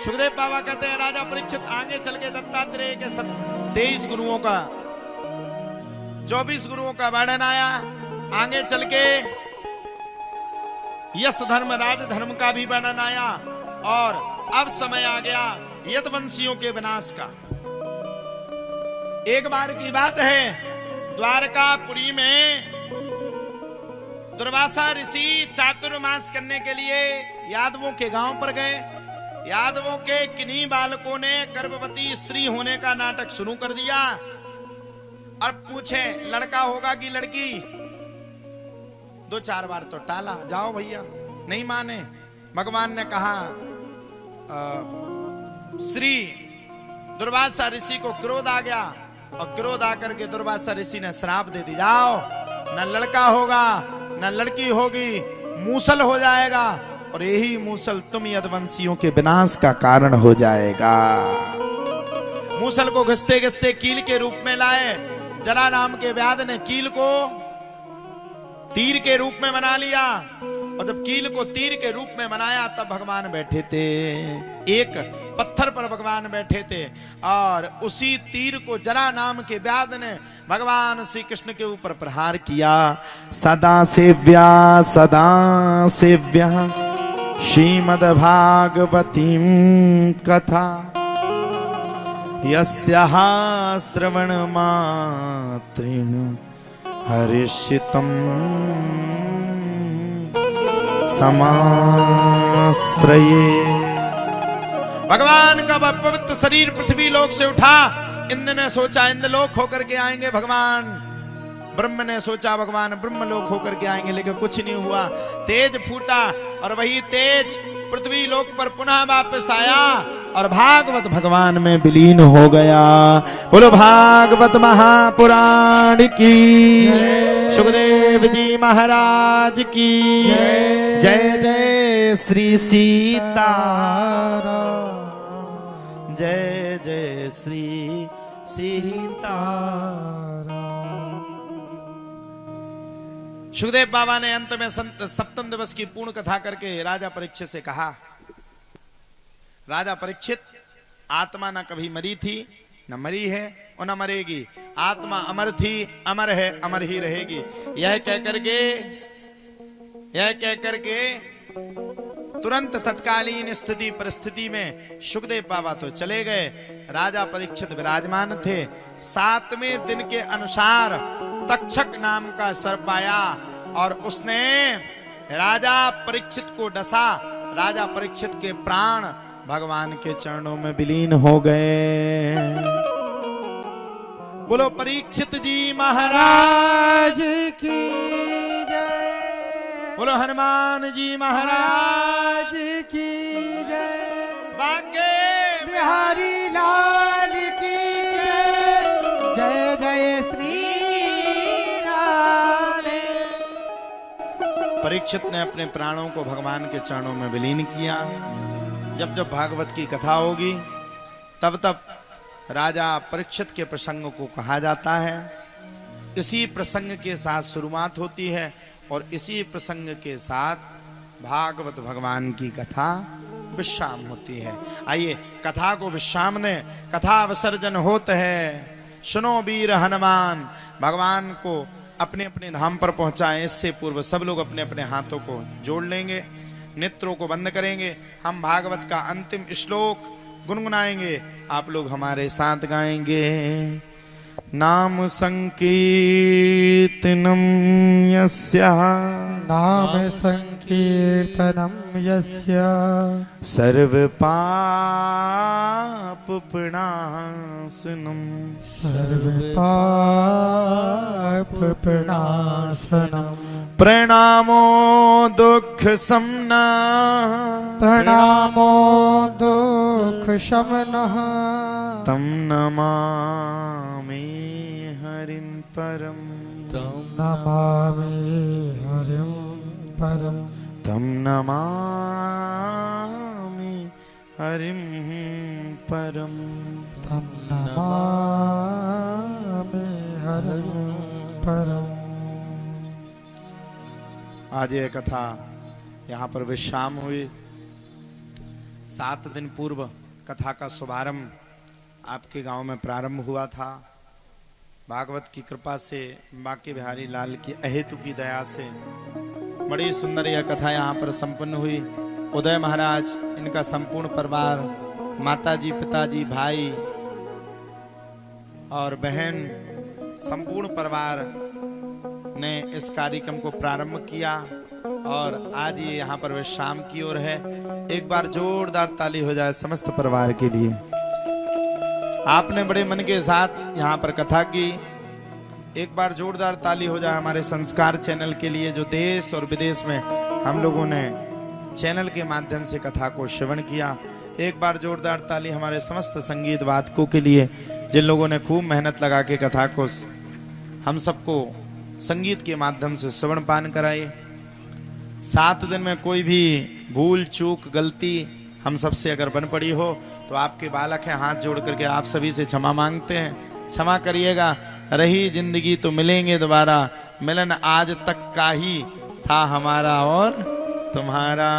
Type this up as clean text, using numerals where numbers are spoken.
सुखदेव बाबा कहते हैं राजा परीक्षित आगे चल के दत्तात्रेय के 23 गुरुओं का 24 गुरुओं का वर्णन आया। आगे चल के यश धर्म राज धर्म का भी वर्णन आया और अब समय आ गया यदुवंशियों के विनाश का। एक बार की बात है, द्वारकापुरी में दुर्वासा ऋषि चातुर्मास करने के लिए यादवों के गांव पर गए। यादवों के किन्हीं बालकों ने गर्भवती स्त्री होने का नाटक शुरू कर दिया और पूछे लड़का होगा कि लड़की। 2-4 बार तो टाला, जाओ भैया, नहीं माने। भगवान ने कहा श्री दुर्वासा ऋषि को क्रोध आ गया और क्रोध आकर के दुर्वासा ऋषि ने श्राप दे दी, जाओ न लड़का होगा न लड़की होगी, मूसल हो जाएगा और यही मूसल तुम यदुवंशियों के विनाश का कारण हो जाएगा। मूसल को घिसते घिसते कील के रूप में लाए। जरा नाम के व्याध ने कील को तीर के रूप में बना लिया और जब कील को तीर के रूप में बनाया तब भगवान बैठे थे, एक पत्थर पर भगवान बैठे थे और उसी तीर को जरा नाम के व्याध ने भगवान श्री कृष्ण के ऊपर प्रहार किया। सदा सेव्या श्रीमद् भागवतीं कथा यस्याः श्रवण मात्रेण हर्षितं समाश्रये। भगवान का पवित्र शरीर पृथ्वी लोक से उठा। इंद्र ने सोचा इंद्रलोक होकर के आएंगे भगवान, ब्रह्म ने सोचा भगवान ब्रह्मलोक होकर के आएंगे, लेकिन कुछ नहीं हुआ। तेज फूटा और वही तेज पृथ्वी लोक पर पुनः वापस आया और भागवत भगवान में विलीन हो गया। बोलो भागवत महापुराण की, सुखदेव जी महाराज की जय। जय श्री सीताराम, जय जय श्री सीताराम। सुखदेव बाबा ने अंत में सप्तम दिवस की पूर्ण कथा करके राजा परीक्षित से कहा, राजा परीक्षित, आत्मा न कभी मरी थी न मरी है और न मरेगी। आत्मा अमर थी, अमर है, अमर ही रहेगी। यह कह करके तुरंत तत्कालीन स्थिति परिस्थिति में सुखदेव बाबा तो चले गए। राजा परीक्षित विराजमान थे। 7वें दिन के अनुसार तक्षक नाम का सर्प आया और उसने राजा परीक्षित को डसा। राजा परीक्षित के प्राण भगवान के चरणों में विलीन हो गए। बोलो परीक्षित जी महाराज की जय। बोलो हनुमान जी महाराज की जय। बांके बिहारी लाल की जय। जय जय श्री राधे। परीक्षित ने अपने प्राणों को भगवान के चरणों में विलीन किया। जब जब भागवत की कथा होगी तब तब राजा परीक्षित के प्रसंग को कहा जाता है। इसी प्रसंग के साथ शुरुआत होती है और इसी प्रसंग के साथ भागवत भगवान की कथा विश्राम होती है। आइए कथा को विश्राम ने कथा विसर्जन होता है। सुनो वीर हनुमान। भगवान को अपने अपने धाम पर पहुंचाएं। इससे पूर्व सब लोग अपने अपने हाथों को जोड़ लेंगे, नेत्रों को बंद करेंगे। हम भागवत का अंतिम श्लोक गुनगुनाएंगे, आप लोग हमारे साथ गाएंगे। नाम संकीर्तनम यस्य, नाम संकीर्तनम यस्य सर्व पाप प्रणाशनम, सर्व पाप प्रणाशनम, प्रणामो दुख समना, प्रणामो दुख शमनः, तम नमामि हरिं परम, तम नमामि हरिं परम, तम नमामि हरिं परम, तम नमामि हरिं परम। आज यह कथा यहाँ पर विश्राम हुई। 7 दिन पूर्व कथा का शुभारंभ आपके गांव में प्रारंभ हुआ था। भागवत की कृपा से, बांके बिहारी लाल की अहेतु की दया से बड़ी सुंदर यह कथा यहाँ पर संपन्न हुई। उदय महाराज, इनका संपूर्ण परिवार, माताजी, पिताजी, भाई और बहन, संपूर्ण परिवार ने इस कार्यक्रम को प्रारंभ किया और आज ये यहाँ पर शाम की ओर है। एक बार जोरदार ताली हो जाए समस्त परिवार के लिए। आपने बड़े मन के साथ यहाँ पर कथा की। एक बार जोरदार ताली हो जाए हमारे संस्कार चैनल के लिए, जो देश और विदेश में हम लोगों ने चैनल के माध्यम से कथा को श्रवण किया। एक बार जोरदार ताली हमारे समस्त संगीत वादकों के लिए, जिन लोगों ने खूब मेहनत लगा के कथा को हम सबको संगीत के माध्यम से श्रवण पान कराए। 7 दिन में कोई भी भूल चूक गलती हम सबसे अगर बन पड़ी हो तो आपके बालक हैं, हाथ जोड़ करके आप सभी से क्षमा मांगते हैं, क्षमा करिएगा। रही जिंदगी तो मिलेंगे दोबारा, मिलन आज तक का ही था हमारा और तुम्हारा।